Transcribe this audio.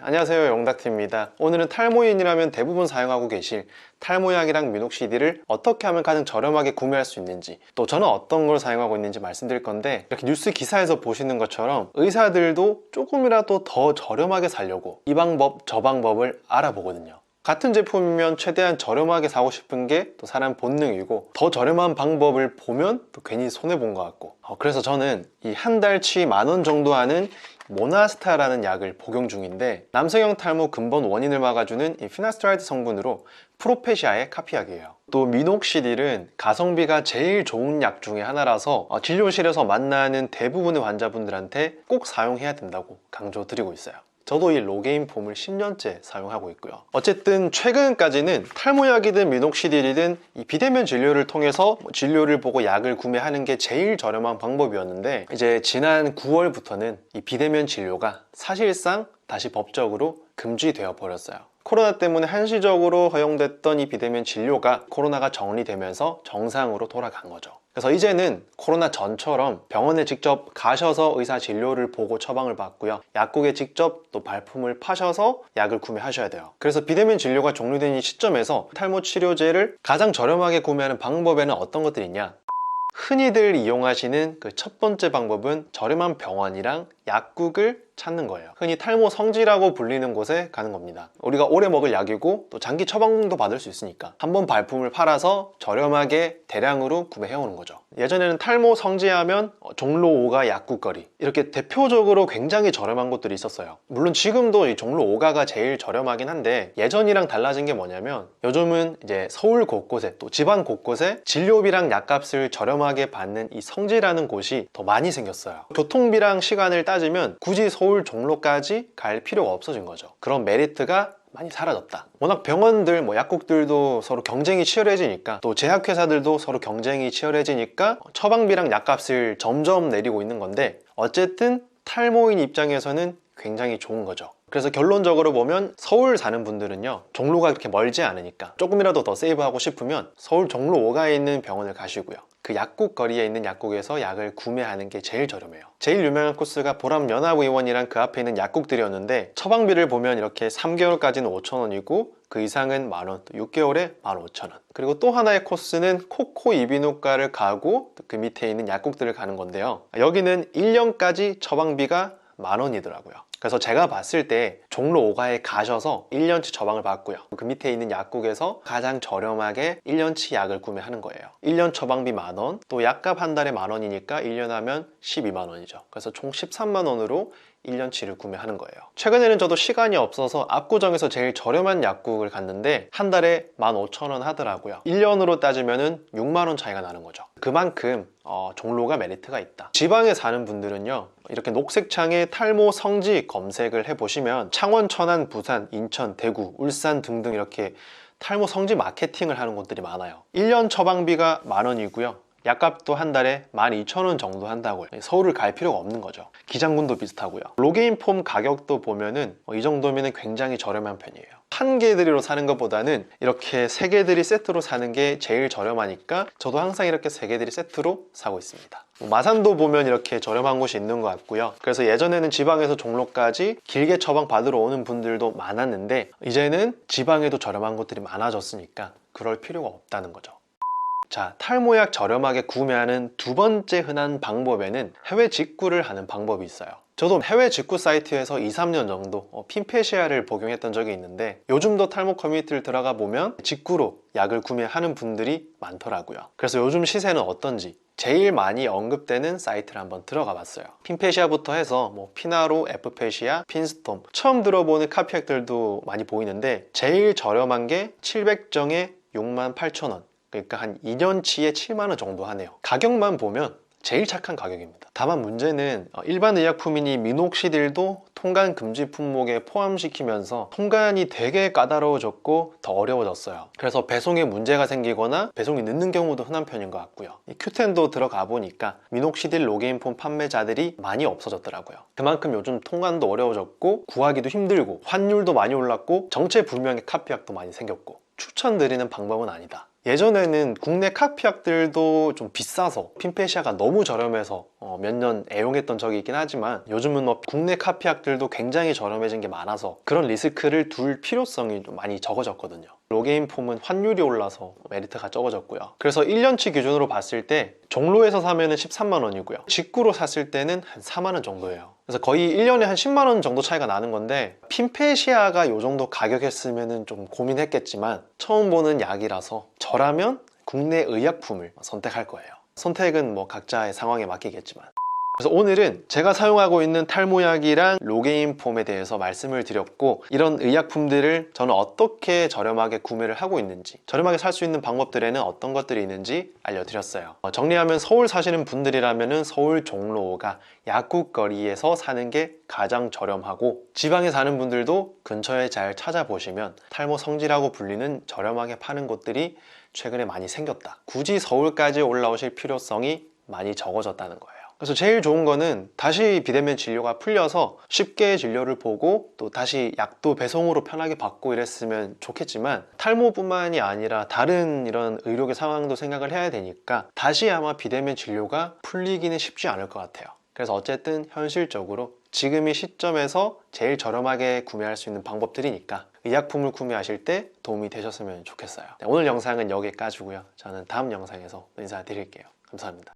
안녕하세요, 영닥TV입니다. 오늘은 탈모인이라면 대부분 사용하고 계실 탈모약이랑 미녹시딜을 어떻게 하면 가장 저렴하게 구매할 수 있는지, 또 저는 어떤 걸 사용하고 있는지 말씀드릴 건데, 이렇게 뉴스 기사에서 보시는 것처럼 의사들도 조금이라도 더 저렴하게 살려고 이 방법 저 방법을 알아보거든요. 같은 제품이면 최대한 저렴하게 사고 싶은 게 또 사람 본능이고, 더 저렴한 방법을 보면 또 괜히 손해본 것 같고, 그래서 저는 이 한 달치 10,000원 정도 하는 모나스타라는 약을 복용 중인데, 남성형 탈모 근본 원인을 막아주는 이 피나스트라이드 성분으로 프로페시아의 카피약이에요. 또 미녹시딜은 가성비가 제일 좋은 약 중에 하나라서 진료실에서 만나는 대부분의 환자분들한테 꼭 사용해야 된다고 강조드리고 있어요. 저도 이 로게인 폼을 10년째 사용하고 있고요. 어쨌든 최근까지는 탈모약이든 미녹시딜이든 이 비대면 진료를 통해서 진료를 보고 약을 구매하는 게 제일 저렴한 방법이었는데, 이제 지난 9월부터는 이 비대면 진료가 사실상 다시 법적으로 금지되어 버렸어요. 코로나 때문에 한시적으로 허용됐던 이 비대면 진료가 코로나가 정리되면서 정상으로 돌아간 거죠. 그래서 이제는 코로나 전처럼 병원에 직접 가셔서 의사 진료를 보고 처방을 받고요, 약국에 직접 또 발품을 파셔서 약을 구매하셔야 돼요. 그래서 비대면 진료가 종료된 이 시점에서 탈모 치료제를 가장 저렴하게 구매하는 방법에는 어떤 것들이 있냐? 흔히들 이용하시는 그 첫 번째 방법은 저렴한 병원이랑 약국을 찾는 거예요. 흔히 탈모 성지라고 불리는 곳에 가는 겁니다. 우리가 오래 먹을 약이고 또 장기 처방도 받을 수 있으니까 한번 발품을 팔아서 저렴하게 대량으로 구매해 오는 거죠. 예전에는 탈모 성지하면 종로 5가 약국거리, 이렇게 대표적으로 굉장히 저렴한 곳들이 있었어요. 물론 지금도 이 종로 5가가 제일 저렴하긴 한데, 예전이랑 달라진 게 뭐냐면 요즘은 이제 서울 곳곳에 또 지방 곳곳에 진료비랑 약값을 저렴하게 받는 이 성지라는 곳이 더 많이 생겼어요. 교통비랑 시간을 따지면 굳이 서울 종로까지 갈 필요가 없어진 거죠. 그런 메리트가 많이 사라졌다. 워낙 병원들, 약국들도 서로 경쟁이 치열해지니까, 또 제약회사들도 서로 경쟁이 치열해지니까 처방비랑 약값을 점점 내리고 있는 건데, 어쨌든 탈모인 입장에서는 굉장히 좋은 거죠. 그래서 결론적으로 보면 서울 사는 분들은요, 종로가 그렇게 멀지 않으니까 조금이라도 더 세이브하고 싶으면 서울 종로 5가에 있는 병원을 가시고요, 그 약국 거리에 있는 약국에서 약을 구매하는 게 제일 저렴해요. 제일 유명한 코스가 보람연합의원이랑 그 앞에 있는 약국들이었는데, 처방비를 보면 이렇게 3개월까지는 5,000원이고 그 이상은 만원, 또 6개월에 15,000원. 그리고 또 하나의 코스는 코코 이비인후과를 가고 그 밑에 있는 약국들을 가는 건데요, 여기는 1년까지 처방비가 10,000원이더라고요. 그래서 제가 봤을 때 종로 5가에 가셔서 1년치 처방을 받고요, 그 밑에 있는 약국에서 가장 저렴하게 1년치 약을 구매하는 거예요. 1년 처방비 10,000원, 또 약값 한 달에 10,000원이니까 1년 하면 120,000원이죠. 그래서 총 130,000원으로 1년치를 구매하는 거예요. 최근에는 저도 시간이 없어서 압구정에서 제일 저렴한 약국을 갔는데 한 달에 15,000원 하더라고요. 1년으로 따지면 60,000원 차이가 나는 거죠. 그만큼 종로가 메리트가 있다. 지방에 사는 분들은요, 이렇게 녹색창에 탈모 성지 검색을 해보시면 창원, 천안, 부산, 인천, 대구, 울산 등등 이렇게 탈모 성지 마케팅을 하는 곳들이 많아요. 1년 처방비가 10,000원이고요, 약값도 한 달에 12,000원 정도 한다고요. 서울을 갈 필요가 없는 거죠. 기장군도 비슷하고요. 로게인 폼 가격도 보면은 이 정도면 굉장히 저렴한 편이에요. 한 개들이로 사는 것보다는 이렇게 세 개들이 세트로 사는 게 제일 저렴하니까 저도 항상 이렇게 세 개들이 세트로 사고 있습니다. 마산도 보면 이렇게 저렴한 곳이 있는 것 같고요. 그래서 예전에는 지방에서 종로까지 길게 처방 받으러 오는 분들도 많았는데, 이제는 지방에도 저렴한 곳들이 많아졌으니까 그럴 필요가 없다는 거죠. 자, 탈모약 저렴하게 구매하는 두 번째 흔한 방법에는 해외 직구를 하는 방법이 있어요. 저도 해외 직구 사이트에서 2-3년 정도 핀페시아를 복용했던 적이 있는데, 요즘도 탈모 커뮤니티를 들어가 보면 직구로 약을 구매하는 분들이 많더라고요. 그래서 요즘 시세는 어떤지 제일 많이 언급되는 사이트를 한번 들어가 봤어요. 핀페시아부터 해서 피나로, 에프페시아, 핀스톰, 처음 들어보는 카피약들도 많이 보이는데, 제일 저렴한 게 700정에 68,000원, 그러니까 한 2년치에 7만원 정도 하네요. 가격만 보면 제일 착한 가격입니다. 다만 문제는 일반 의약품이니 미녹시딜도 통관 금지 품목에 포함시키면서 통관이 되게 까다로워졌고 더 어려워졌어요. 그래서 배송에 문제가 생기거나 배송이 늦는 경우도 흔한 편인 것 같고요. 큐텐도 들어가 보니까 미녹시딜 로게인 폼 판매자들이 많이 없어졌더라고요. 그만큼 요즘 통관도 어려워졌고 구하기도 힘들고 환율도 많이 올랐고 정체불명의 카피약도 많이 생겼고, 추천드리는 방법은 아니다. 예전에는 국내 카피약들도 좀 비싸서 핀페시아가 너무 저렴해서 몇 년 애용했던 적이 있긴 하지만 요즘은 뭐 국내 카피약들도 굉장히 저렴해진 게 많아서 그런 리스크를 둘 필요성이 좀 많이 적어졌거든요. 로게인 폼은 환율이 올라서 메리트가 적어졌고요. 그래서 1년치 기준으로 봤을 때 종로에서 사면은 13만 원이고요. 직구로 샀을 때는 한 4만 원 정도예요. 그래서 거의 1년에 한 10만 원 정도 차이가 나는 건데 핀페시아가 요 정도 가격이었으면 좀 고민했겠지만 처음 보는 약이라서 저라면 국내 의약품을 선택할 거예요. 선택은 뭐 각자의 상황에 맡기겠지만. 그래서 오늘은 제가 사용하고 있는 탈모약이랑 로게인 폼에 대해서 말씀을 드렸고, 이런 의약품들을 저는 어떻게 저렴하게 구매를 하고 있는지, 저렴하게 살 수 있는 방법들에는 어떤 것들이 있는지 알려드렸어요. 정리하면 서울 사시는 분들이라면 서울 종로가 약국거리에서 사는 게 가장 저렴하고, 지방에 사는 분들도 근처에 잘 찾아보시면 탈모 성지라고 불리는 저렴하게 파는 곳들이 최근에 많이 생겼다. 굳이 서울까지 올라오실 필요성이 많이 적어졌다는 거예요. 그래서 제일 좋은 거는 다시 비대면 진료가 풀려서 쉽게 진료를 보고 또 다시 약도 배송으로 편하게 받고 이랬으면 좋겠지만, 탈모뿐만이 아니라 다른 이런 의료계 상황도 생각을 해야 되니까 다시 아마 비대면 진료가 풀리기는 쉽지 않을 것 같아요. 그래서 어쨌든 현실적으로 지금 이 시점에서 제일 저렴하게 구매할 수 있는 방법들이니까 의약품을 구매하실 때 도움이 되셨으면 좋겠어요. 네, 오늘 영상은 여기까지고요. 저는 다음 영상에서 인사드릴게요. 감사합니다.